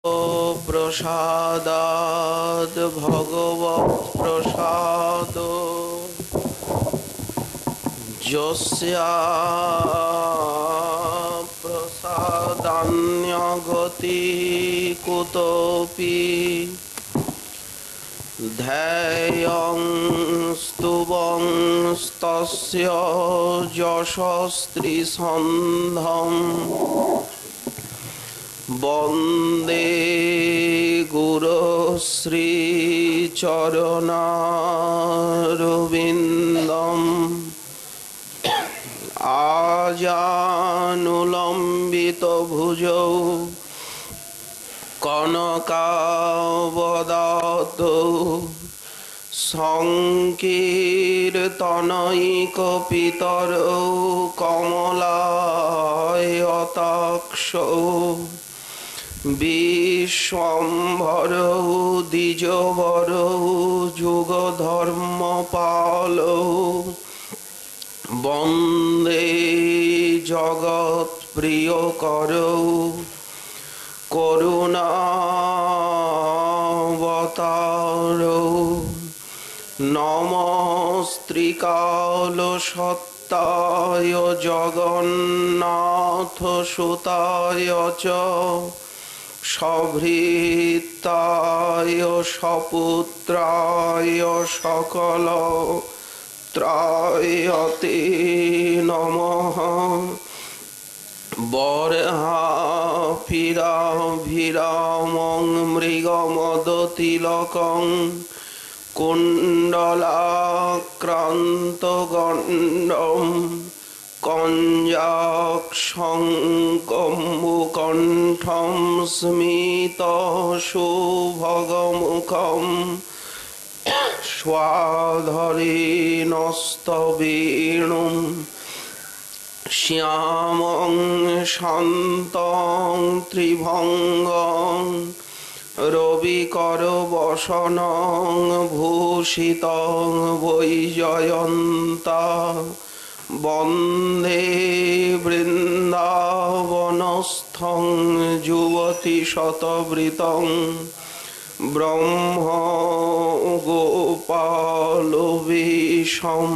प्रसादाद् भगवत् प्रसादो यस्या प्रसादान्यगति कुतोऽपि ध्येयं स्तुवंस्तस्य यशस्त्रिसन्धं वन्दे गुरुश्रीचरणारविन्दम् आजानुलम्बितभुजौ कनकावदातौ संकीर्तनैकपितरौ कमलायताक्षौ विश्वम्भरौ द्विजवरौ जुगधर्मपालौ वन्दे जगत्प्रियकरौ करुणावतारौ नमस्त्रिकालसत्ताय जगन्नाथसुताय च सभृताय सपुत्राय सकलत्रायते नमः बर्हाभिराभिरामं मृगमदतिलकं कुण्डलाक्रान्तगण्डं कञ्जाक्षं कम्बुकण्ठं स्मितशुभगमुखं स्वाधरेणस्तवेणुं श्यामं शान्तं त्रिभङ्गं रविकरवसनं भूषितं वैजयन्ता वन्दे वृन्दावनस्थं युवतिशतवृतं ब्रह्मगोपालवेशं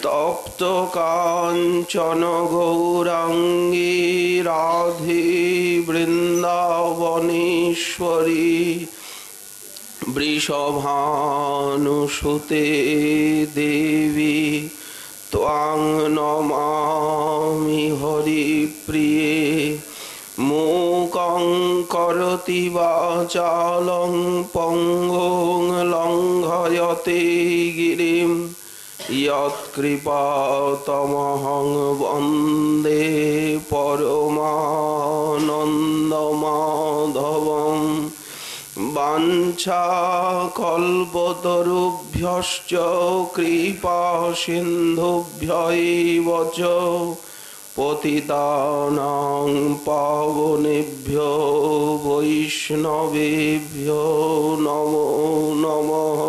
तप्तकाञ्चन गौराङ्गी राधे वृन्दावनेश्वरी वृषभानुसुते देवी त्वां नमामि हरिप्रिये मूकं करोति वाचालं पङ्गुं लङ्घयते गिरिं यत्कृपातमहं वन्दे परमानन्दमाधवं वाञ्छाकल्पतरुभ्यश्च कृपासिन्धुभ्यैव च पतितानां पावनेभ्यो वैष्णवेभ्यो नमो नमः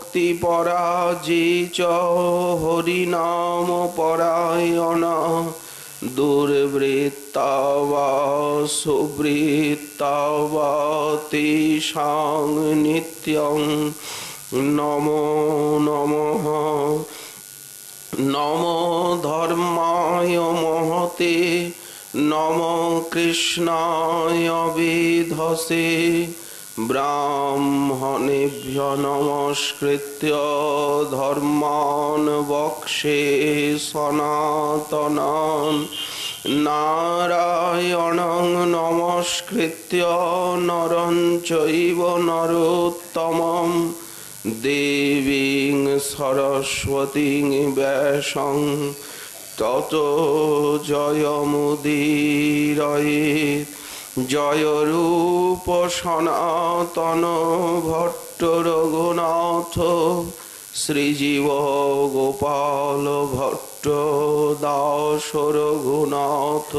हरिभक्तिपराजी च हरिनामपरायणा दुर्वृत्ता वा सुवृत्ता वा तेषां नित्यं नमो नमः नमो धर्माय महते नमो कृष्णाय वेधसे ब्राह्मणेभ्यो नमस्कृत्य धर्मान् वक्षे सनातनान् नारायणं नमस्कृत्य नरं चैव नरोत्तमं देवीं सरस्वतीं व्यासं ततो जयमुदीरयेत् जय रूप सनातन भट्ट रघुनाथ श्रीजीव गोपाल भट्ट दास रघुनाथ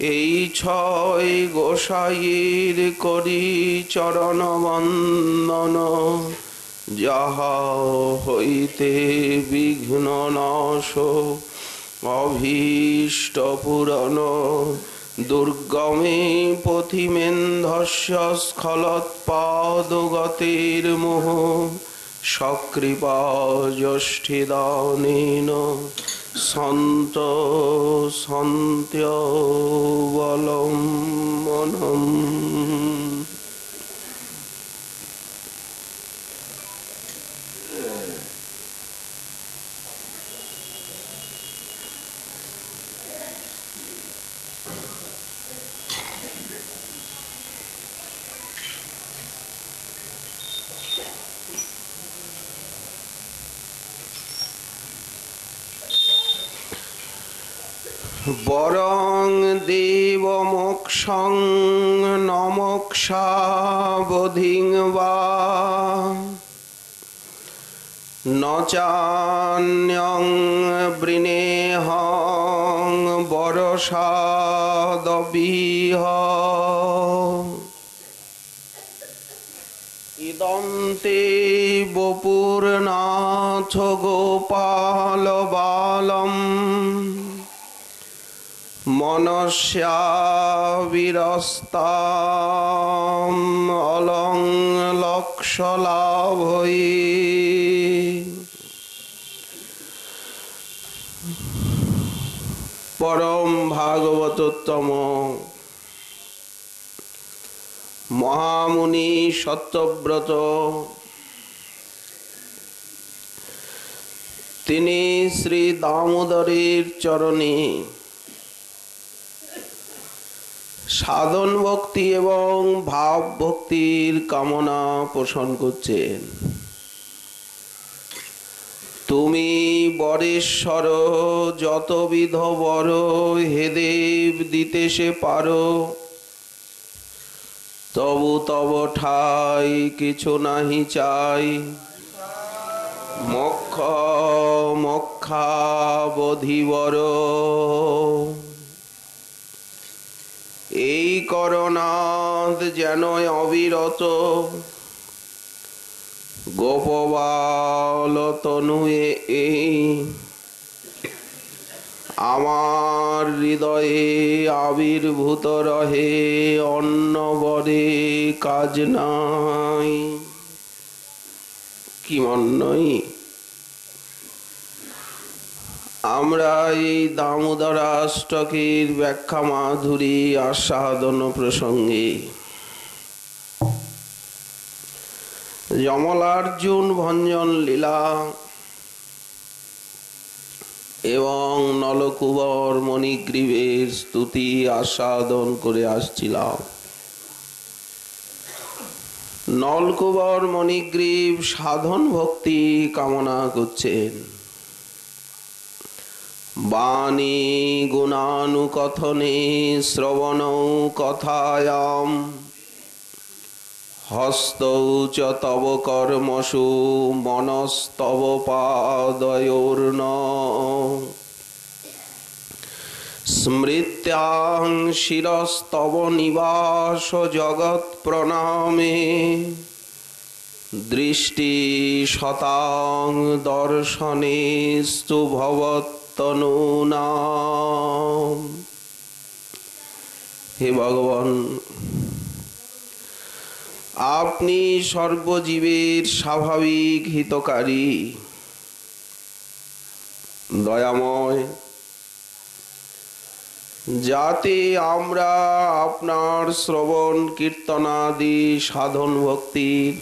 এই ছয় গোসাইর করি চরণ বন্দন যাহা হইতে বিঘ্ন নাশ অভীষ্ট পূরণ দুর্গমে পথিমেন্ধস্য স্খলৎপাদগতির্মোহ সকৃপা যষ্ঠিদানেন সন্ত সন্ত্যবলম্বনম। বরং দেব মোক্ষং ন মোক্ষাবধিং বা ন চান্যং বৃণেহং বরসাদবিহ ইদং তে বপুরনাথ গোপাল বালম মনস্যা বিরস্তাম অলং লক্ষলাভৈ। পরম ভাগবতোত্তম মহামুনি সত্যব্রত তিনি শ্রী দামোদরের চরণে সাধন ভক্তি এবং ভাব ভক্তির কামনা পোষণ করছেন। তুমি বরেশ্বর যতবিধ বর হে দেব দিতে সে পারো, তবু তব ঠাই কিছু নাহি চাই। মোক্ষ মোক্ষাবধিবর এই করনাথ যেন অবিরত গোপবাল তনুয়ে এই আমার হৃদয়ে আবির্ভূত রহে, অন্য বরে কাজ নাই। কি মন্নই আমরা এই দামোদরাষ্টকের ব্যাখ্যা মাধুরী আস্বাদন প্রসঙ্গে যমলার্জুন ভঞ্জন লীলা এবং নলকুবর মণিগ্রীবের স্তুতি আস্বাদন করে আসছিলাম। নলকুবর মণিগ্রীব সাধন ভক্তি কামনা করছেন। বাণী গুণানুকথনে শ্রবণৌ কথায়াম হস্তৌ চ তব কর্মসু মনস্তব পাদয়োর্ন স্মৃত্যাং শিরস্তব নিবাস জগৎ প্রণামে দৃষ্টি শতাং দর্শনেস্তু ভবত্তনূনাম। হে ভগবান, আপনি সর্বজীবের স্বাভাবিক হিতকারী, দয়াময়, যাতে আমরা আপনার শ্রবণ কীর্তনাদি সাধন ভক্তির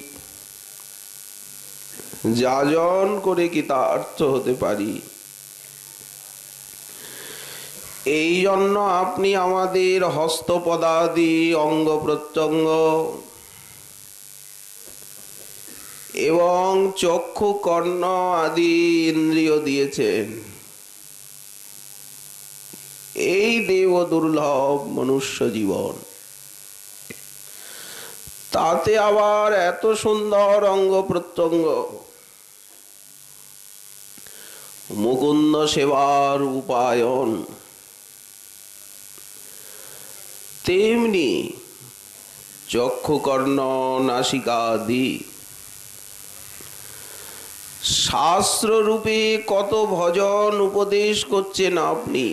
যাজন করে কৃতার্থ হতে পারি, এই জন্য আপনি আমাদের হস্তপদাদি অঙ্গ প্রত্যঙ্গ এবং চক্ষু কর্ণ আদি ইন্দ্রিয় দিয়েছেন। এই দেব দুর্লভ মনুষ্য জীবন, তাতে আবার এত সুন্দর অঙ্গ প্রত্যঙ্গ, মুকুন্দ সেবার উপায়ন, তেমনি চক্ষু কর্ণ নাসিকাদি শাস্ত্র রূপে কত ভজন উপদেশ করছেন আপনি।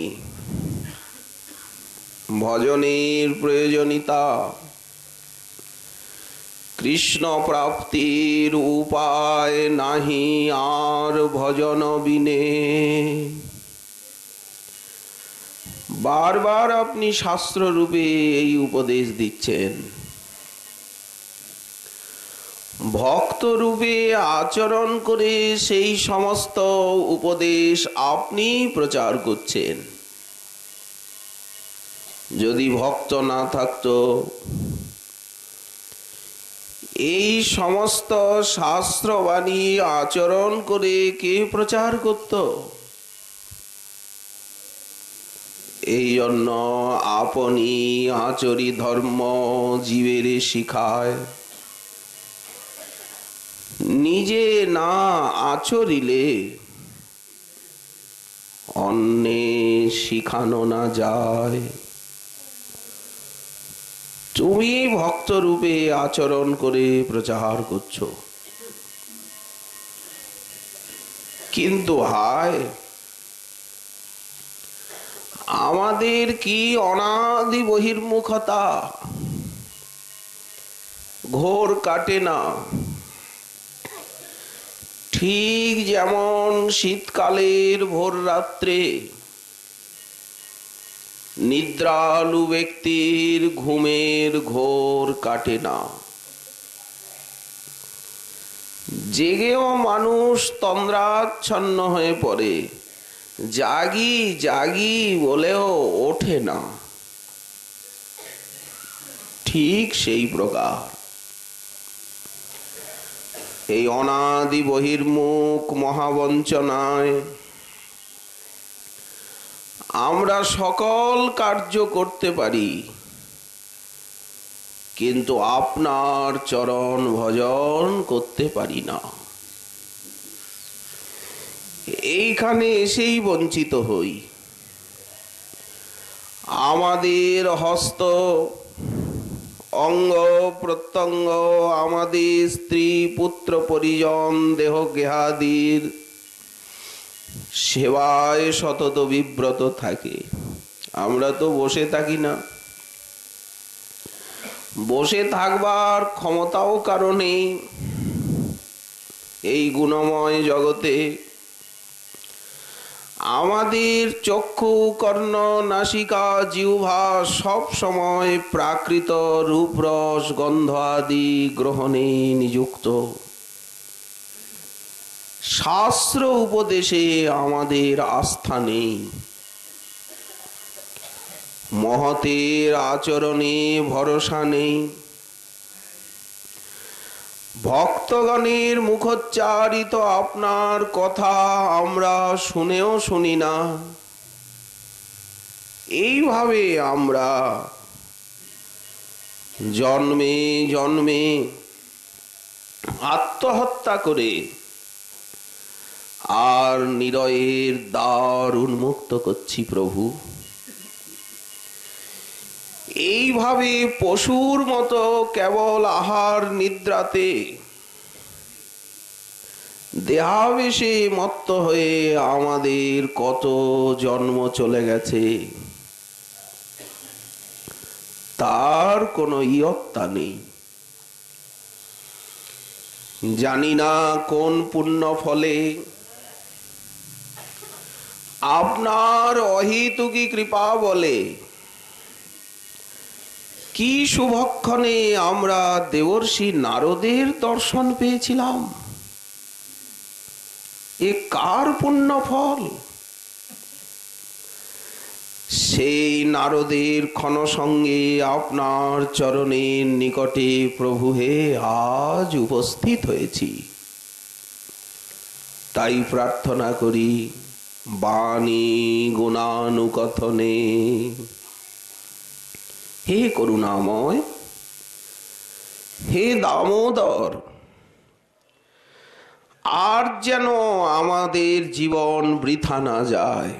ভজনের প্রয়োজনীয়তা, কৃষ্ণ প্রাপ্তির উপায় নাহি আর ভজন বিনে। বারবার আপনি শাস্ত্র রূপে এই উপদেশ দিচ্ছেন, ভক্ত রূপে আচরণ করে সেই সমস্ত উপদেশ আপনি প্রচার করছেন। যদি ভক্ত না থাকতো, এই সমস্ত শাস্ত্রবাণী আচরণ করে কে প্রচার করত? এই জন্য আপনি আচরি ধর্ম জীবের শিখায়, নিজে না আচরিলে অন্যে শিখানো না যায়। তুমি ভক্ত রূপে আচরণ করে প্রচার করছো, কিন্তু হায়, আমাদের কি অনাদি বহির্মুখতা, ঘোর কাটে না। ঠিক যেমন শীতকালের ভোর রাত্রে নিদ্রালু ব্যক্তির ঘুমের ঘোর কাটে না, জেগেও মানুষ তন্দ্রাচ্ছন্ন হয়ে পড়ে, জাগি জাগি বলেও ওঠে না। ঠিক সেই প্রকার এই অনাদি বহির্মুখ মহাবঞ্চনায় আমরা সকল কার্য করতে পারি, কিন্তু আপনার চরণ ভজন করতে পারি না। এইখানে এসেই বঞ্চিত হই। আমাদের হস্ত অঙ্গ প্রত্যঙ্গ, আমাদের স্ত্রী পুত্র পরিজন দেহ গেহাদির সেবায় সতত বিব্রত থাকে। আমরা তো বসে থাকি না, বসে থাকবার ক্ষমতাও কারণে এই গুণময় জগতে আমাদের চক্ষু কর্ণ নাসিকা জিহ্বা সব সময় প্রাকৃত রূপরস গন্ধ আদি গ্রহণে নিযুক্ত। শাস্ত্র উপদেশে আমাদের আস্থা নেই, মহতের আচরণে ভরসা নেই, ভক্তগণের মুখোচ্চারিত আপনার কথা আমরা শুনেও শুনি না। এইভাবে আমরা জন্মে জন্মে আত্মহত্যা করে আর নিরয়ের দ্বার উন্মুক্ত করছি প্রভু। এইভাবে পশুর মতো কেবল আহার নিদ্রাতে দেহাবেশে মত্ত হয়ে আমাদের কত জন্ম চলে গেছে, তার কোনো ইয়ত্তা নেই। জানি না কোন পুণ্য ফলে আপনার অহেতুকী কৃপা বলে কি শুভক্ষণে আমরা দেবর্ষি নারদের দর্শন পেয়েছিলাম। এ কার পুণ্য ফল? সেই নারদের ক্ষণ সঙ্গে আপনার চরণের নিকটে প্রভু হে আজ উপস্থিত হয়েছি। তাই প্রার্থনা করি বাণী গুণানুকথনে, হে করুণাময়, হে দামোদর, আর যেন আমাদের জীবন বৃথা না যায়।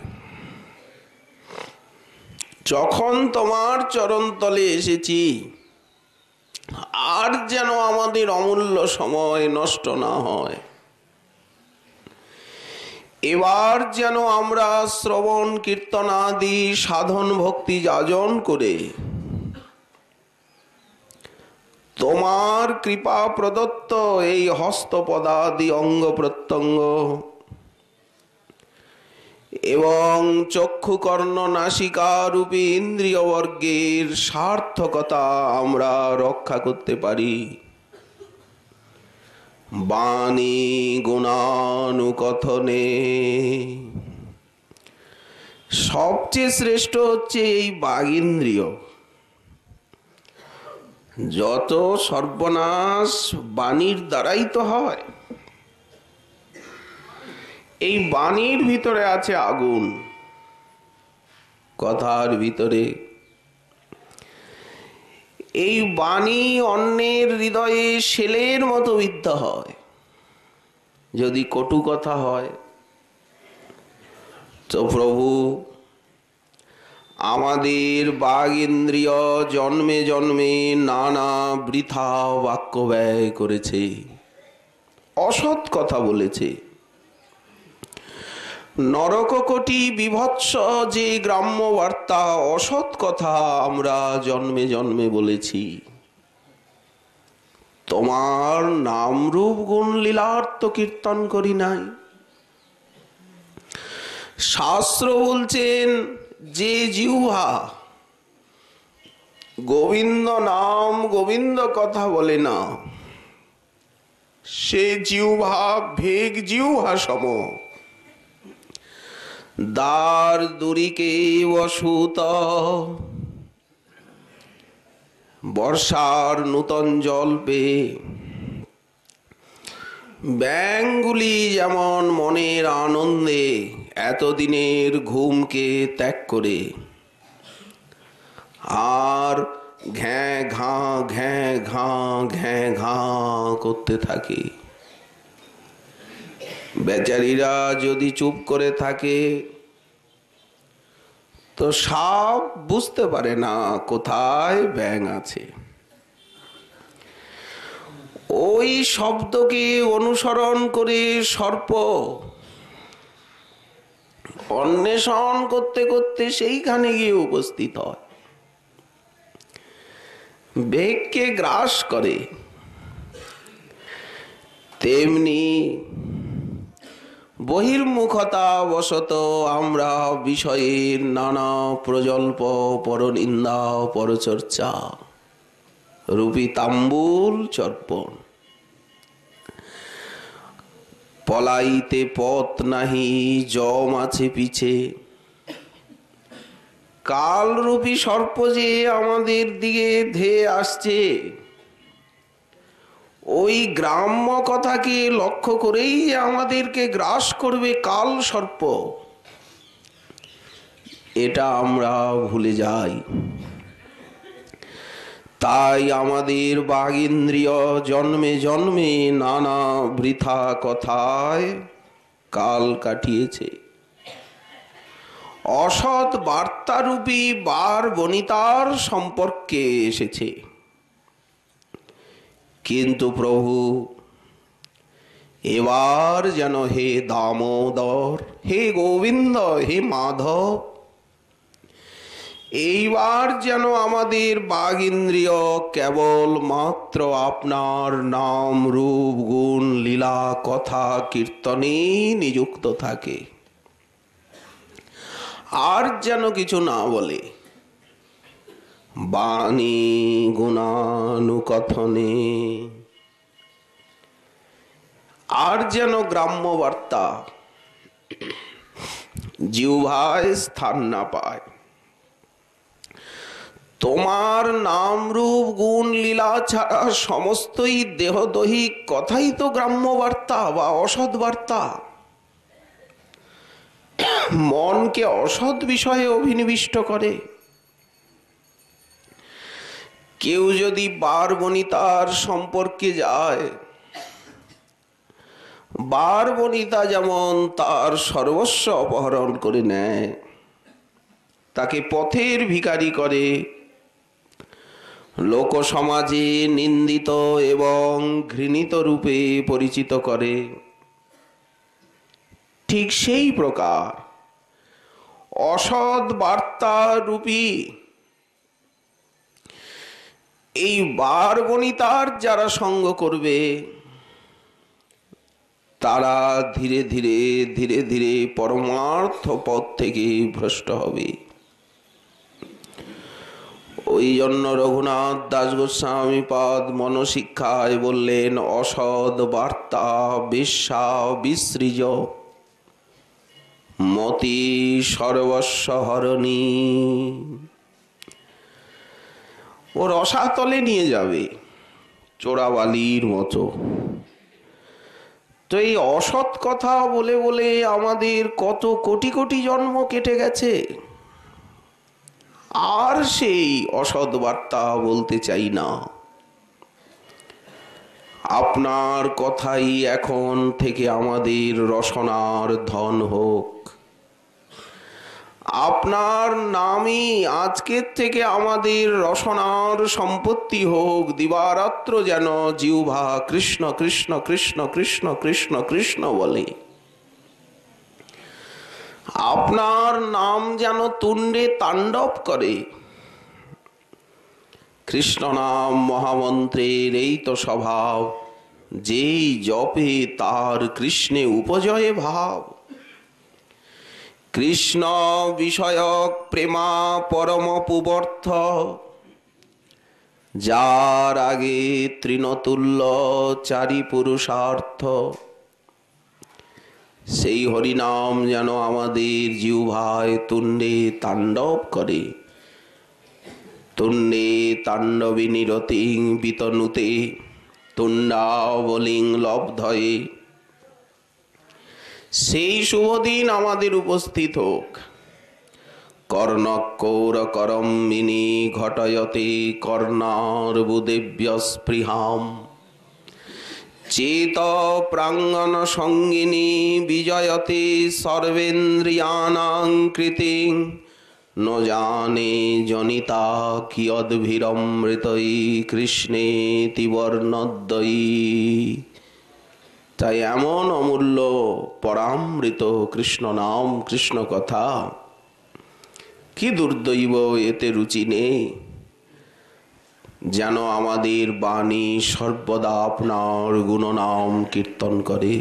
যখন তোমার চরণতলে এসেছি, আর যেন আমাদের অমূল্য সময় নষ্ট না হয়। এবার যেন আমরা শ্রবণ কীর্তনাদি সাধন ভক্তি যাজন করে তোমার কৃপা প্রদত্ত এই হস্তপদাদি অঙ্গ প্রত্যঙ্গ এবং চক্ষু কর্ণ নাসিকা রূপী ইন্দ্রিয় বর্গের সার্থকতা আমরা রক্ষা করতে পারি। বাণী গুণানুকথনে সবচেয়ে শ্রেষ্ঠ হচ্ছে এই বাগইন্দ্রিয়। যত সর্বনাশ বাণীর দ্বারাই তো হয়। এই বাণীর ভিতরে আছে আগুন, কথার ভিতরে। এই বাণী অন্যের হৃদয়ে শেলের মতো বিদ্ধ হয়। যদি কটু কথা হয় তো প্রভু আমাদের বাগ ইন্দ্রিয় জন্মে জন্মে নানা বৃথা বাক্য ব্যয় করেছে, অসৎ কথা বলেছে। নরককোটি বিভৎস যে গ্রাম্য বার্তা অসৎ কথা আমরা জন্মে জন্মে বলেছি। তোমার নাম রূপ গুণ লীলার্থ কীর্তন করি নাই। শাস্ত্র বলছেন যে জিহ্বা গোবিন্দ নাম গোবিন্দ কথা বলে না, সে জিহ্বা ভেগ জিহ্বা সম। দ্বার দুরিকে বসুত বর্ষার নূতন জল পেয়ে ব্যাঙগুলি যেমন মনের আনন্দে এতদিনের ঘুমকে ত্যাগ করে আর ঘ্যাঁ ঘাঁ ঘ্যাঁ ঘাঁ ঘ্যাঁ ঘাঁ করতে থাকে। বেচারীরা যদি চুপ করে থাকে তো সাপ বুঝতে পারে না কোথায় ব্যাঙ আছে। ওই শব্দকে অনুসরণ করে সর্প অন্বেষণ করতে করতে সেইখানে গিয়ে উপস্থিত হয়, বেগকে গ্রাস করে। তেমনি বহির্মুখতা বশত আমরা বিষয়ের নানা প্রজল্প পরনিন্দা পরচর্চা রূপী তাম্বুল চর্পণ, পলাইতে পথ নাহি জম আছে পিছে। কালরূপী সর্প যে আমাদের দিকে ধেয়ে আসছে, ওই গ্রাম্য কথাকে লক্ষ্য করেই আমাদেরকে গ্রাস করবে কাল সর্প, এটা আমরা ভুলে যাই। তাই আমাদের বাগইন্দ্রিয় জন্মে জন্মে নানা বৃথা কথায় কাল কাটিয়েছে। অসৎ বার্তারূপী বার বনিতার সম্পর্কে এসেছে। কিন্তু প্রভু এবার যেন হে দামোদর, হে গোবিন্দ, হে মাধব, এইবার যেন আমাদের বাগইন্দ্রিয় কেবল মাত্র আপনার নাম রূপ গুণ লীলা কথা কীর্তনে নিযুক্ত থাকে, আর যেন কিছু না বলে। বাণী গুণানুকথনে আর যেন গ্রাম্য বার্তা জিহ্বায় স্থান না পায়। তোমার নাম রূপ গুণ লীলা ছাড়া সমস্তই দেহদৈহিক কথাই তো গ্রাম্য বার্তা বা অসৎ বার্তা। মনকে অসৎ বিষয়ে অভিনিবিষ্ট করে। কেউ যদি বার বনিতার সম্পর্কে যায়, বার বনিতা যেমন তার সর্বস্ব অপহরণ করে নেয়, তাকে পথের ভিখারি করে, লোক সমাজে নিন্দিত এবং ঘৃণিত রূপে পরিচিত করে, ঠিক সেই প্রকার অসৎ বার্তা রূপী এই বার বনিতার যারা সঙ্গ করবে তারা ধীরে ধীরে ধীরে ধীরে পরমার্থ পথ থেকে ভ্রষ্ট হবে। ওই জন্য রঘুনাথ দাস গোস্বামী পাদ মনশিক্ষায় বললেন, অসৎ বার্তা বেশ্যা বিসৃজ মতি সর্বস্ব হরণী। ও রসাতলে নিয়ে যাবে চোরাবালির মতো। তো এই অসৎ কথা বলে বলে আমাদের কত কোটি কোটি জন্ম কেটে গেছে, আর সেই অসৎ বার্তা বলতে চাই না। আপনার কথাই এখন থেকে আমাদের রসনার ধন হোক, আপনার নামই আজকের থেকে আমাদের রসনার সম্পত্তি হোক। দিবারাত্র যেন জিহ্বা কৃষ্ণ কৃষ্ণ কৃষ্ণ কৃষ্ণ কৃষ্ণ কৃষ্ণ বলে। আপনার নাম যেন তুণ্ডে তাণ্ডব করে। কৃষ্ণ নাম মহামন্ত্রের এই তো স্বভাব, যেই জপে তার কৃষ্ণে উপজয়ে ভাব। কৃষ্ণ বিষয়ক প্রেমা পরম পুবর্থ, যার আগে তৃণতুল্য চারি পুরুষার্থ। সেই হরিনাম যেন আমাদের জিহ্বায় তুণ্ডে তাণ্ডব করে। তুণ্ডে তাণ্ডবী নিরতিং বিতনুতে তুণ্ডাবলিং লব্ধয়ে। সেই শুভদিন আমাদের উপস্থিত হোক। কর্ণকৌর করম্বিনী ঘটয়তে কর্ণার্বুদেভ্য স্পৃহাম। চেত প্রাঙ্গণ সঙ্গিনী বিজয়তে সর্বেন্দ্রিয়ানাং কৃতিং। ন জানে জনিতা কিয়দ্ভিরমৃতৈ কৃষ্ণেতি বর্ণদ্বয়ী। তাই এমন অমূল্য পরামৃত কৃষ্ণ নাম, কৃষ্ণ কথা, কি দুর্দৈব এতে রুচি নেই। যেন আমাদের বাণী সর্বদা আপনার গুণনাম কীর্তন করে।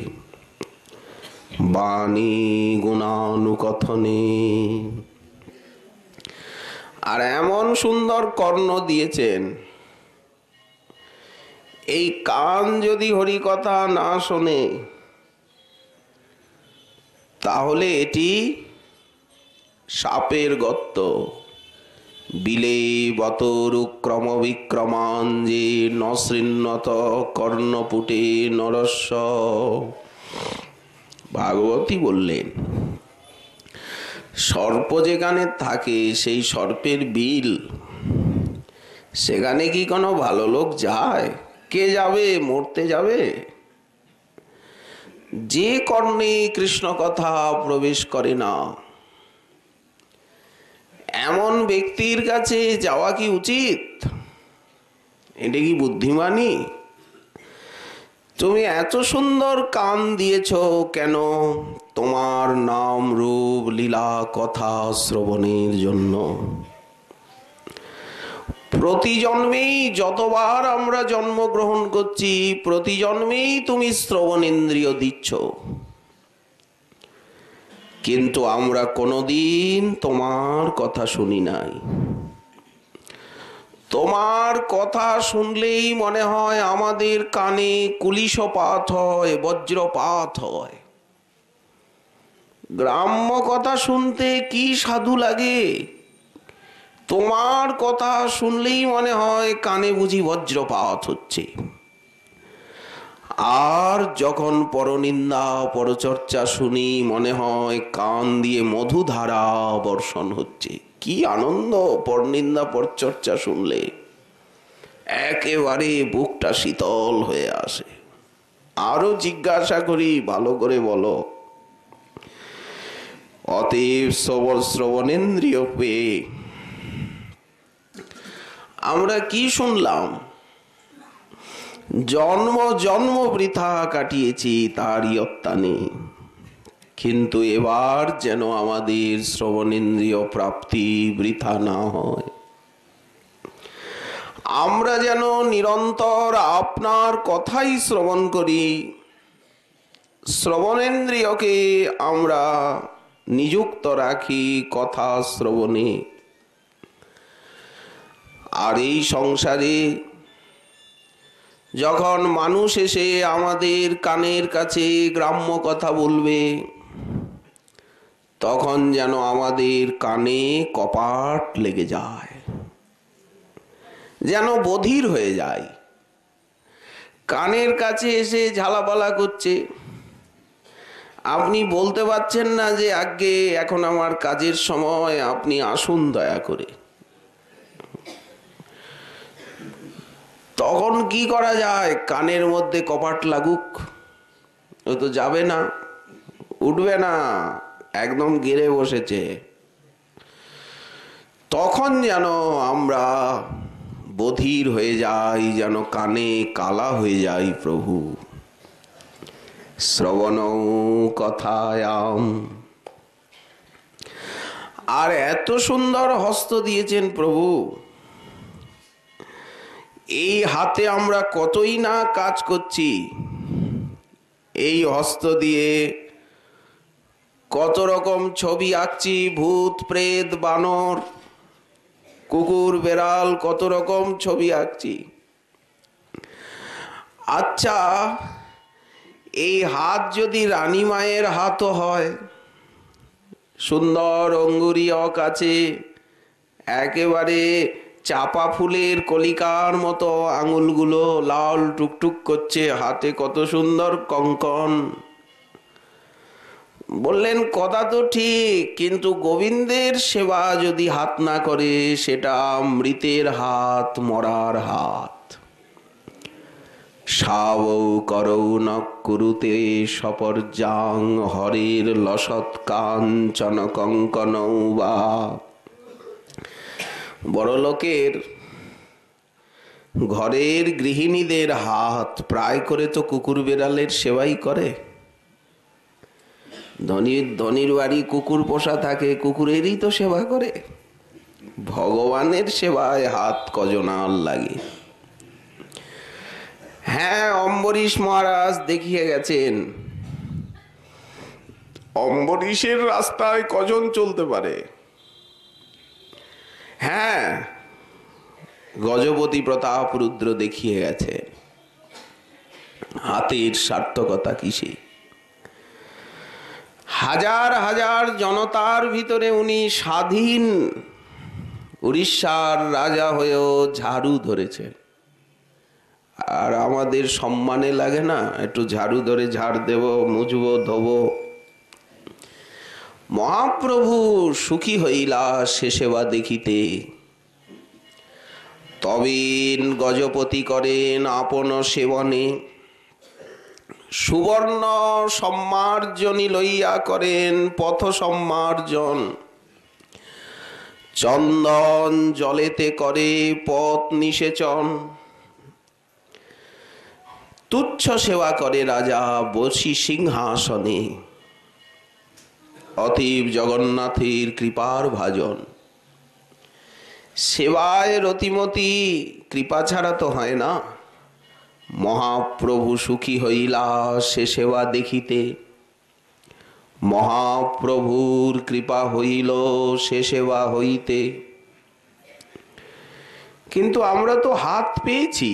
বাণী গুণানুকথনে। আর এমন সুন্দর কর্ণ দিয়েছেন, এই কান যদি হরি কথা না শোনে তাহলে এটি সাপের গর্ত। বিলে বতরু ক্রম বিক্রমান যে নশৃণ্যত কর্ণপুটে নরস্য। ভাগবতী বললেন, সর্প যেখানে থাকে সেই সর্পের বিল, সেখানে কি কোনো ভালো লোক যায়? কে যাবে? মরতে যাবে। যে কর্ণে কৃষ্ণ কথা প্রবেশ করে না, এমন ব্যক্তির কাছে যাওয়া কি উচিত? এটা কি বুদ্ধিমানী? তুমি এত সুন্দর কান দিয়েছ কেন? তোমার নাম রূপ লীলা কথা শ্রবণের জন্য। প্রতি জন্মেই যতবার আমরা জন্মগ্রহণ করছি, প্রতি জন্মেই তুমি শ্রবণেন্দ্রিয় দিচ্ছ, কিন্তু আমরা কোনোদিন তোমার কথা শুনি নাই। তোমার কথা শুনলেই মনে হয় আমাদের কানে কুলিশপাত হয়, বজ্রপাত হয়। গ্রাম্য কথা শুনতে কি সাধু লাগে, তোমার কথা শুনলেই মনে হয় কানে বুঝি বজ্রপাত হচ্ছে। আর যখন পরনিন্দা পরচর্চা শুনি, মনে হয় কান দিয়ে মধুধারা বর্ষণ হচ্ছে। কি আনন্দ পরনিন্দা পরচর্চা শুনলে, একেবারে বুকটা শীতল হয়ে আসে। আরো জিজ্ঞাসা করি, ভালো করে বলো। অতএব শ্রবণেন্দ্রিয় পেয়ে আমরা কি শুনলাম? জন্ম জন্ম বৃথা কাটিয়েছি তার ইয়ত্তা নেই। কিন্তু এবার যেন আমাদের শ্রবণেন্দ্রিয় প্রাপ্তি বৃথা না হয়। আমরা যেন নিরন্তর আপনার কথাই শ্রবণ করি, শ্রবণেন্দ্রিয়কে আমরা নিযুক্ত রাখি কথা শ্রবণে। আর এই সংসারে যখন মানুষ এসে আমাদের কানের কাছে গ্রাম্য কথা বলবে, তখন যেন আমাদের কানে কপাট লেগে যায়, যেন বধির হয়ে যায়। কানের কাছে এসে ঝালাপালা করছে, আপনি বলতে পারছেন না যে আগে এখন আমার কাজের সময়, আপনি আসুন দয়া করে। তখন কি করা যায়? কানের মধ্যে কপাট লাগুক, ও তো যাবে না, উঠবে না, একদম গেড়ে বসেছে। তখন যেন আমরা বধির হয়ে যাই, যেন কানে কালা হয়ে যাই। প্রভু শ্রবণ কথায়াম। আর এত সুন্দর হস্ত দিয়েছেন প্রভু, এই হাতে আমরা কতই না কাজ করছি। এই হস্ত দিয়ে কত রকম ছবি আঁকছি, ভূত প্রেত বানর কুকুর বেড়াল, কত রকম ছবি আঁকছি। আচ্ছা, এই হাত যদি রানী মায়ের হাতও হয়, সুন্দর অঙ্গুরি আছে, একেবারে চাপা ফুলের কলিকার মতো আঙুলগুলো লাল টুকটুক করছে, হাতে কত সুন্দর কঙ্কন। বললেন কথা তো ঠিক, কিন্তু গোবিন্দের সেবা যদি হাত না করে, সেটা মৃতের হাত, মরার হাত। সাবৌ করৌ ন কুরুতে সপর্যাং হরের লসৎ কাঞ্চন কঙ্কনৌ বা। বড়লোকের ঘরের গৃহিণীদের হাত প্রায় করে তো কুকুর বেড়ালের সেবাই করে। ধনীর বাড়ি কুকুর পোষা থাকে, কুকুরেরই তো সেবা করে। ভগবানের সেবায় হাত কজনার লাগে। হ্যাঁ, অম্বরীশ মহারাজ দেখিয়ে গেছেন, অম্বরীশের রাস্তায় কজন চলতে পারে। হ্যাঁ, গজপতি প্রতাপ রুদ্র দেখিয়ে গেছে হাতের সার্থকতা কিসে। হাজার হাজার জনতার ভিতরে উনি স্বাধীন উড়িষ্যার রাজা হয়েও ঝাড়ু ধরেছে। আর আমাদের সম্মানে লাগে না একটু ঝাড়ু ধরে ঝাড় দেব, মুছবো, ধোবো। মহাপ্রভু সুখী হইলা সে সেবা দেখিতে, তবেন গজপতি করেন আপন সেবনে। সুবর্ণ সম্মার্জনী লইয়া করেন পথ সম্মার্জন, চন্দন জলেতে করে পথ নিষেচন। তুচ্ছ সেবা করে রাজা বসি সিংহাসনে, অতীব জগন্নাথের কৃপার ভাজন। সেবায় রতিমতি, কৃপা ছাড়া তো হয় না। মহাপ্রভু সুখী হইলা সে সেবা দেখিতে, মহাপ্রভুর কৃপা হইল সে সেবা হইতে। কিন্তু আমরা তো হাত পেয়েছি,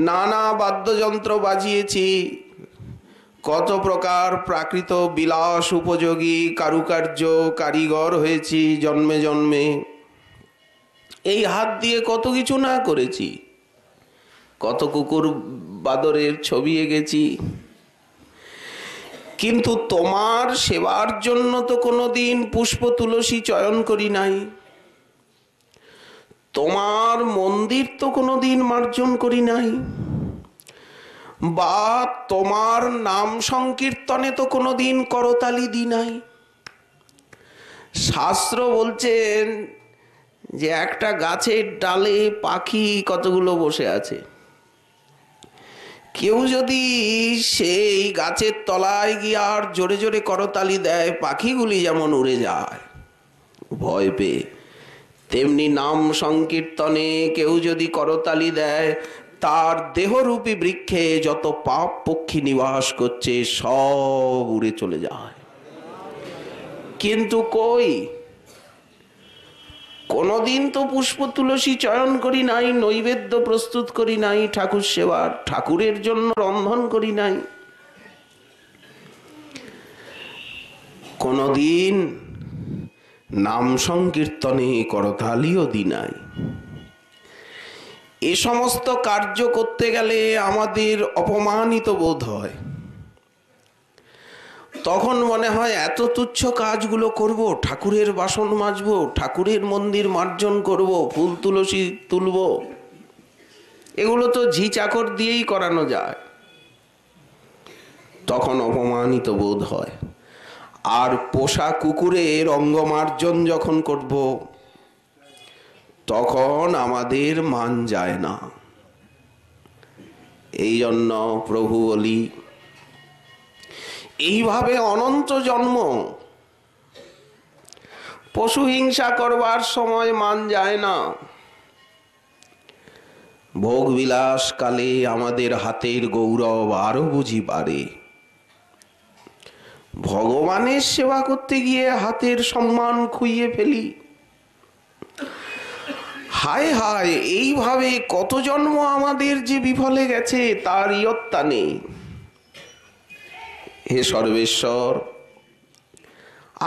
নানা বাদ্যযন্ত্র বাজিয়েছি, কত প্রকার প্রাকৃত বিলাস উপযোগী কারুকার্য কারিগর হয়েছি জন্মে জন্মে। এই হাত দিয়ে কত কিছু না করেছি, কত কুকুর বাদরের ছবি এঁকেছি। কিন্তু তোমার সেবার জন্য তো কোনোদিন পুষ্প তুলসী চয়ন করি নাই, তোমার মন্দির তো কোনোদিন মার্জন করি নাই, বা তোমার নাম সংকীর্তনে তো কোনোদিন করতালি দি নাই। শাস্ত্র বলছেন যে একটা গাছের ডালে পাখি কতগুলো বসে আছে, কেউ যদি সেই গাছের তলায় গিয়ে আর জোরে জোরে করতালি দেয়, পাখিগুলি যেমন উড়ে যায় ভয় পেয়ে, তেমনি নাম সংকীর্তনে কেউ যদি করতালি দেয়, তার দেহরূপী বৃক্ষে যত পাপ পক্ষী নিবাস করছে সব উড়ে চলে যায়। কিন্তু কই, কোনদিন তো পুষ্প তুলসী চয়ন করি নাই, নৈবেদ্য প্রস্তুত করি নাই ঠাকুর সেবার, ঠাকুরের জন্য রন্ধন করি নাই, কোনদিন নাম সংকীর্তনে করতালিও দি নাই। এ সমস্ত কার্য করতে গেলে আমাদের অপমানিত বোধ হয়। তখন মনে হয় এত তুচ্ছ কাজগুলো করব, ঠাকুরের বাসন মাজবো, ঠাকুরের মন্দির মার্জন করব, ফুল তুলসী তুলব, এগুলো তো ঝি চাকর দিয়েই করানো যায়। তখন অপমানিত বোধ হয়। আর পোষা কুকুরের অঙ্গমার্জন যখন করব, তখন আমাদের মান যায় না। এই জন্য প্রভু বলি, এইভাবে অনন্ত জন্ম পশু হিংসা করবার সময় মান যায় না, ভোগ বিলাস কালে আমাদের হাতের গৌরব আরো বুঝি বাড়ে। ভগবানের সেবা করতে গিয়ে হাতের সম্মান খুইয়ে ফেলি। হায় হায়, এইভাবে কত জন্ম আমাদের যে বিফলে গেছে তার ইয়ত্তা নেই। হে সর্বেশ্বর,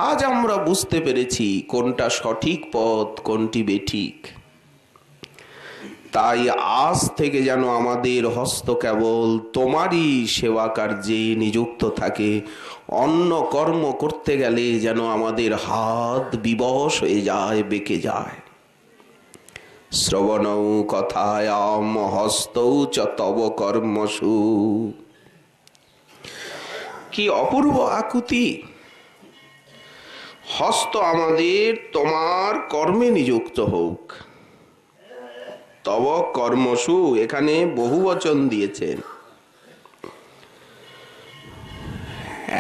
আজ আমরা বুঝতে পেরেছি কোনটা সঠিক পথ, কোনটি বেঠিক। তাই আজ থেকে যেন আমাদের হস্ত কেবল তোমারই সেবা কার্যে নিযুক্ত থাকে। অন্য কর্ম করতে গেলে যেন আমাদের হাত বিবশ হয়ে যায়, বেঁকে যায়। শ্রবণৌ কথায়াম হস্তৌ চ তব কর্মসু। কি অপূর্ব আকুতি! হস্ত আমাদের তোমার কর্মে নিযুক্ত হোক। তব কর্মসু, এখানে বহু বচন দিয়েছেন,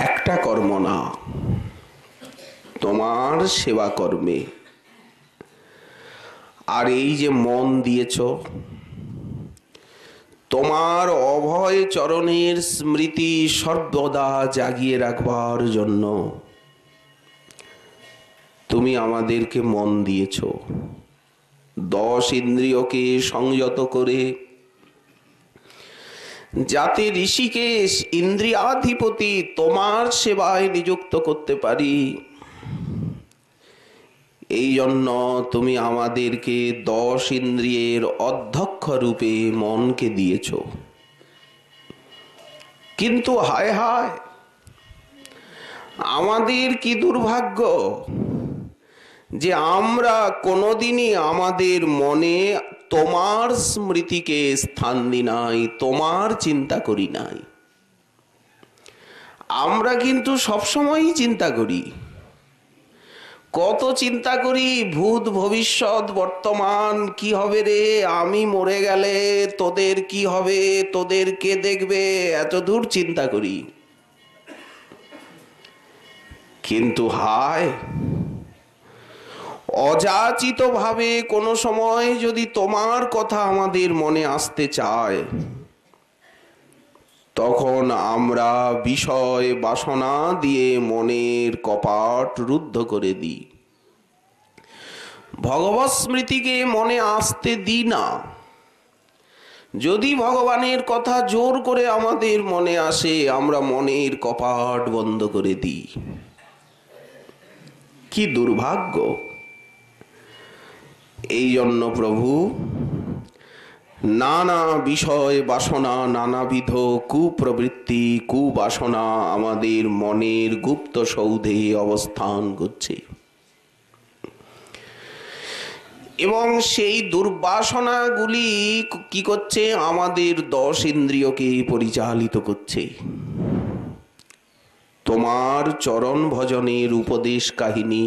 একটা কর্ম না, তোমার সেবা কর্মে। আর এই যে মন দিয়েছ, তোমার অভয় চরণের স্মৃতি সর্বদা জাগিয়ে রাখবার জন্য তুমি আমাদেরকে মন দিয়েছ। 10 ইন্দ্রিয়কে সংযত করে যাতে ঋষিকেশ ইন্দ্রিয়াধিপতি তোমার সেবায় নিযুক্ত করতে পারি, এই জন্য তুমি আমাদেরকে 10 ইন্দ্রিয়ের অধ্যক্ষ রূপে মনকে দিয়েছ। কিন্তু হায় হায়, আমাদের কি দুর্ভাগ্য যে আমরা কোনোদিনই আমাদের মনে তোমার স্মৃতিকে স্থান দিই নাই, তোমার চিন্তা করি নাই। আমরা কিন্তু সবসময়ই চিন্তা করি। কত চিন্তা করি, ভূত ভবিষ্যৎ বর্তমান, কি হবে রে, আমি মরে গেলে তোদের কি হবে, তোদের কে দেখবে, এত দূর চিন্তা করি। কিন্তু হায়, অযাচিত ভাবে কোনো সময় যদি তোমার কথা আমাদের মনে আসতে চায়, তখন আমরা বিষয় বাসনা দিয়ে মনের কপাট রুদ্ধ করে দিই, ভগবৎ স্মৃতিকে মনে আসতে দিই না। যদি ভগবানের কথা জোর করে আমাদের মনে আসে, আমরা মনের কপাট বন্ধ করে দিই। কি দুর্ভাগ্য! এই জন্য প্রভু নানা বিষয় বাসনা, নানাবিধ কুপ্রবৃত্তি, কুবাসনা আমাদের মনের গুপ্ত সৌধে অবস্থান করছে, এবং সেই দুর্বাসনাগুলি কি করছে, আমাদের 10 ইন্দ্রিয়কে পরিচালিত করছে। তোমার চরণ ভজনের উপদেশ কাহিনী,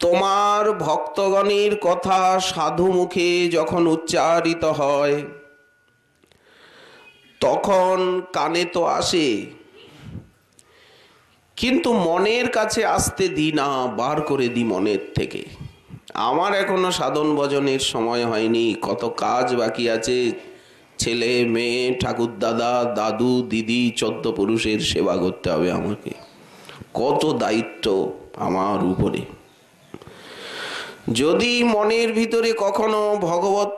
তোমার ভক্তগণের কথা সাধু মুখে যখন উচ্চারিত হয়, তখন কানে তো আসে, কিন্তু মনের কাছে আসতে দিই না, বার করে দিই মনের থেকে। আমার এখনো সাধন ভজনের সময় হয়নি, কত কাজ বাকি আছে। ছেলে মেয়ে, ঠাকুর দাদা, দাদু, দিদি, 14 পুরুষের সেবা করতে হবে আমাকে। কত দায়িত্ব আমার উপরে। যদি মনের ভিতরে কখনো ভগবত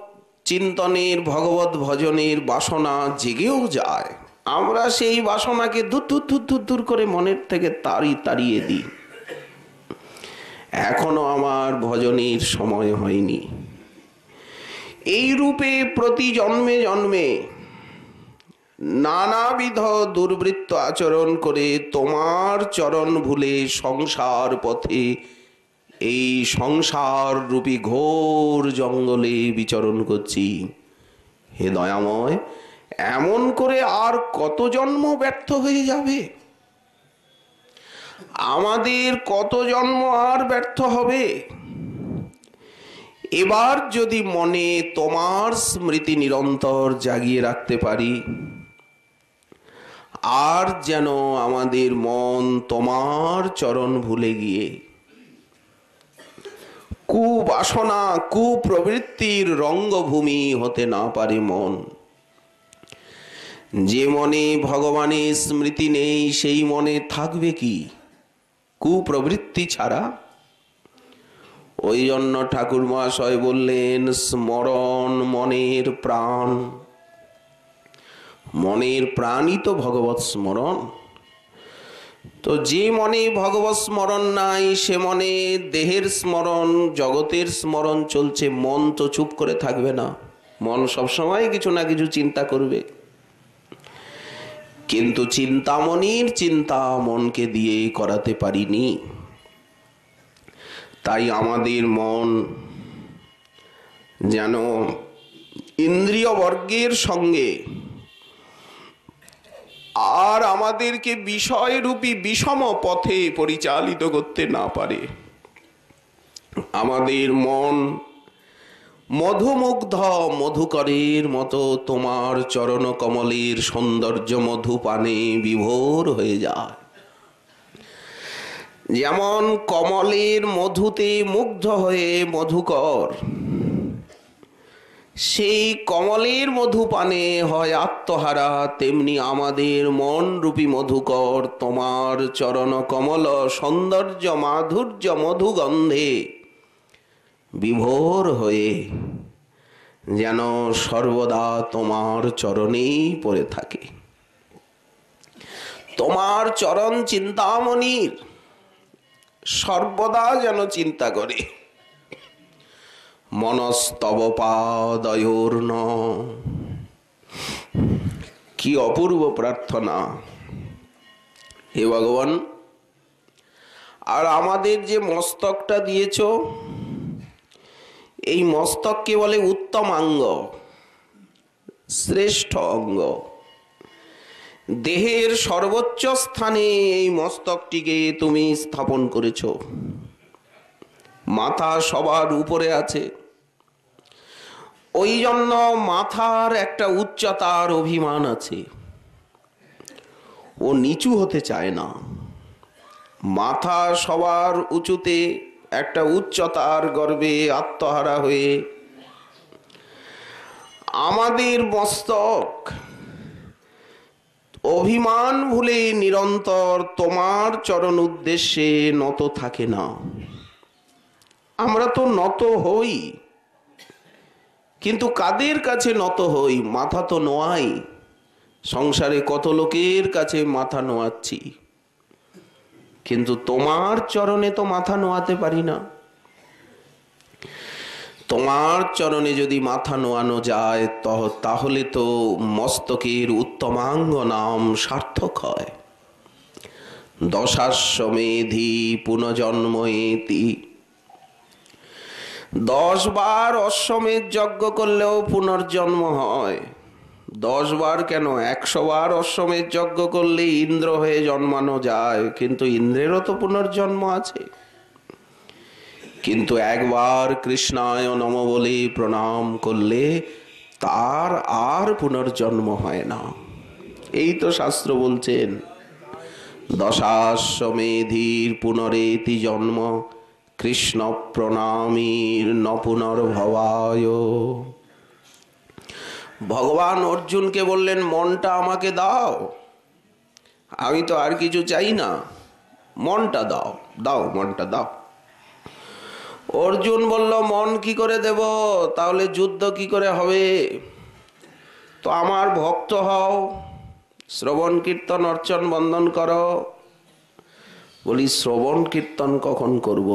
চিন্তনের, ভগবত ভজনের বাসনা জেগেও যায়, আমরা সেই বাসনাকে দূর দূর দূর দূর দূর করে মনের থেকে তাড়িয়ে দিই। এখনো আমার ভজনের সময় হয়নি। এই রূপে প্রতি জন্মে জন্মে নানাবিধ দুর্বৃত্ত আচরণ করে তোমার চরণ ভুলে সংসার পথে, এই সংসার রূপী ঘোর জঙ্গলে বিচরণ করছি। হে দয়াময়, এমন করে আর কত জন্ম ব্যর্থ হয়ে যাবে? আমাদের কত জন্ম আর ব্যর্থ হবে? এবার যদি মনে তোমার স্মৃতি নিরন্তর জাগিয়ে রাখতে পারি, আর যেন আমাদের মন তোমার চরণ ভুলে গিয়ে কুবাসনা, কুপ্রবৃত্তির রঙ্গভূমি হতে না পারে মন। যে মনে ভগবানের স্মৃতি নেই, সেই মনে থাকবে কি কুপ্রবৃত্তি ছাড়া? ওই জন্য ঠাকুর মহাশয় বললেন, স্মরণ মনের প্রাণ। মনের প্রাণই তো ভগবৎ স্মরণ। তো যে মনে ভগবৎ স্মরণ নাই, সে মনে দেহের স্মরণ, জগতের স্মরণ চলছে। মন তো চুপ করে থাকবে না, মন সবসময় কিছু না কিছু চিন্তা করবে। কিন্তু চিন্তামণির চিন্তা মনকে দিয়ে করাতে পারিনি। তাই আমাদের মন যেন ইন্দ্রিয় বর্গের সঙ্গে আর আমাদেরকে বিষয়রূপী বিষম পথে পরিচালিত করতে না পারে। আমাদের মন মধুমুগ্ধ মধুকরের মতো তোমার চরণ কমলের সৌন্দর্য মধু পানে বিভোর হয়ে যায়। যেমন কমলের মধুতে মুগ্ধ হয়ে মধুকর, সেই কমলের মধু পানে হয় আত্মহারা, তেমনি আমাদের মন রূপী মধুকর তোমার চরণ কমল সৌন্দর্য মাধুর্য মধুগন্ধে বিভোর হয়ে যেন সর্বদা তোমার চরণেই পড়ে থাকে। তোমার চরণ চিন্তামণির সর্বদা যেন চিন্তা করে। মনস্তব পাদয়োর্ন, কি অপূর্ব প্রার্থনা! হে ভগবান, আর আমাদের যে মস্তকটা দিয়েছ, এই মস্তককে বলে উত্তমাঙ্গ, শ্রেষ্ঠ অঙ্গ। দেহের সর্বোচ্চ স্থানে এই মস্তকটিকে তুমি স্থাপন করেছ। মাথা সবার উপরে আছে, ওই জন্য মাথার একটা উচ্চতার অভিমান আছে, ও নিচু হতে চায় না। মাথা সবার উঁচুতে, একটা উচ্চতার গর্বে আত্মহারা হয়ে আমাদের মস্তক অভিমান ভুলে নিরন্তর তোমার চরণ উদ্দেশ্যে নত থাকে না। আমরা তো নত হই, কিন্তু কাদের কাছে নত হই? মাথা তো নোয়াই। সংসারে কত লোকের কাছে মাথা নোয়াচ্ছি, কিন্তু তোমার চরণে তো মাথা নোয়াতে পারি না। তোমার চরণে যদি মাথা নোয়ানো যায়, তাহলে তো মস্তকের উত্তমাঙ্গ নাম সার্থক হয়। দশাশ্বমেধি পুনর্জন্ময়েতি, 10 বার অশ্বমেধ যজ্ঞ করলেও পুনর্জন্ম হয়। 10 বার কেন, 100 বার অশ্বমেধ যজ্ঞ করলে ইন্দ্র হয়ে জন্মানো যায়, কিন্তু ইন্দ্রেরও তো পুনর্জন্ম আছে। কিন্তু একবার কৃষ্ণায় নম বলে প্রণাম করলে তার আর পুনর্জন্ম হয় না। এই তো শাস্ত্র বলছেন, দশাশ্বমেধীর পুনরেতি জন্ম, কৃষ্ণ প্রণামীর ন পুনর্ভবায়। ভগবান অর্জুনকে বললেন, মনটা আমাকে দাও, আমি তো আর কিছু চাই না, মনটা দাও, দাও মনটা দাও। অর্জুন বলল, মন কি করে দেব, তাহলে যুদ্ধ কি করে হবে? তো আমার ভক্ত হও, শ্রবণ কীর্তন অর্চন বন্দন করো। বলি, শ্রবণ কীর্তন কখন করব?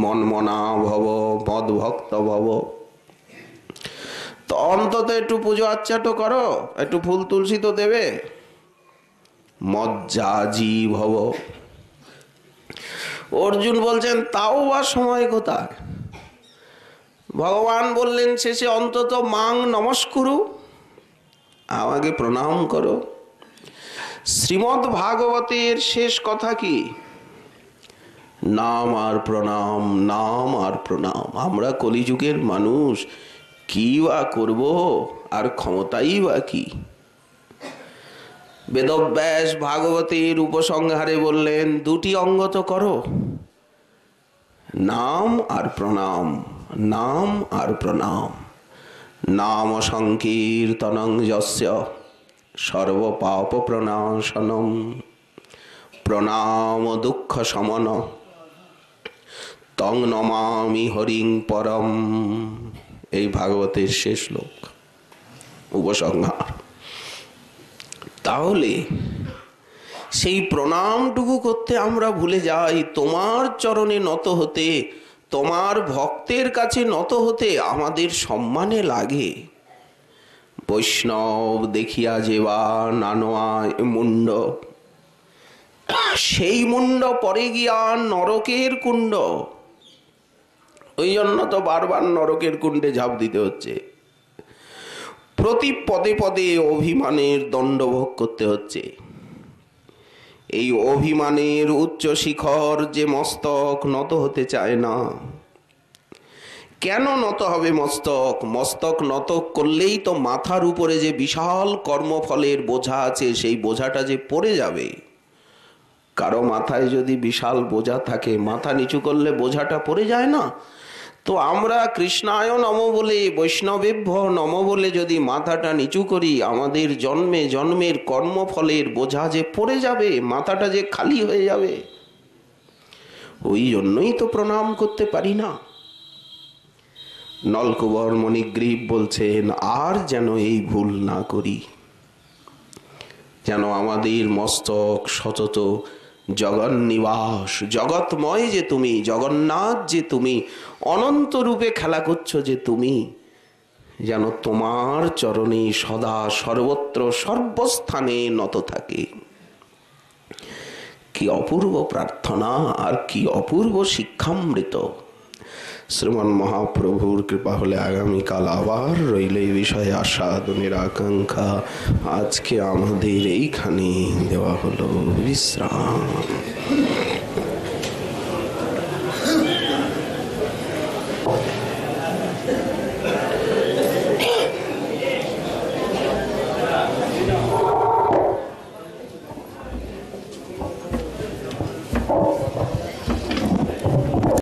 মন মনা ভব, মদ ভক্ত ভব। তো অন্তত একটু পুজো আচ্ছা তো করো, একটু ফুল তুলসী তো দেবে। মজ্জাজি ভব। অর্জুন বলছেন, তাও বা সময় কোথায়? ভগবান বললেন শেষে, অন্তত মাং নমস্কুরু, আমাকে প্রণাম করো। শ্রীমদ্ ভাগবতের শেষ কথা কি? নাম আর প্রণাম, নাম আর প্রণাম। আমরা কলিযুগের মানুষ, কি বা করব, আর ক্ষমতাই বা কি? বেদব্যাস ভাগবতের উপসংহারে বললেন, দুটি অঙ্গ তো করো, নাম আর প্রণাম, নাম আর প্রণাম। নাম সংকীর্তনং যস্য সর্বপাপ প্রণাশনম, প্রণাম দুঃখ শমন, তং নমামি হরিং পরম। এই ভাগবতের শেষ শ্লোক, উপসংহার। তাহলে সেই প্রণামটুকু করতে আমরা ভুলে যাই। তোমার চরণে নত হতে, তোমার ভক্তের কাছে নত হতে আমাদের সম্মানে লাগে। বৈষ্ণব দেখিয়া যেবা নানোয়ায় মুন্ড, সেই মুন্ড পরে গিয়া নরকের কুণ্ড। ওই জন্য তো বারবার নরকের কুণ্ডে ঝাঁপ দিতে হচ্ছে, প্রতি পদে পদে অভিমানের দণ্ডভোগ করতে হচ্ছে। এই অভিমানের উচ্চ শিখর যে মস্তক নত হতে চায় না। কেন নত হবে মস্তক? মস্তক নত করলেই তো মাথার উপরে যে বিশাল কর্মফলের বোঝা আছে, সেই বোঝাটা যে পড়ে যাবে। কারো মাথায় যদি বিশাল বোঝা থাকে, মাথা নিচু করলে বোঝাটা পড়ে যায় না? তো আমরা কৃষ্ণায় নম বলে, বৈষ্ণবেভ্য নম বলে যদি মাথাটা নিচু করি, আমাদের জন্মে জন্মের কর্মফলের বোঝা যে পড়ে যাবে, মাথাটা যে খালি হয়ে যাবে। ওই জন্যই তো প্রণাম করতে পারি না। নলকুবর মণিগ্রীব বলছেন, আর যেন এই ভুল না করি, যেন আমাদের মস্তক সতত জগন্নিবাস, জগৎময় যে তুমি, জগন্নাথ যে তুমি, অনন্ত রূপে খেলা করছো যে তুমি, যেন তোমার চরণে সদা সর্বত্র সর্বস্থানে নত থাকে। কি অপূর্ব প্রার্থনা, আর কি অপূর্ব শিক্ষামৃত। শ্রীমান মহাপ্রভুর কৃপা হলে আগামীকাল আবার রইল এই বিষয়ে আস্বাদনের আকাঙ্ক্ষা। আজকে আমাদের এইখানে দেওয়া হলো বিশ্রাম।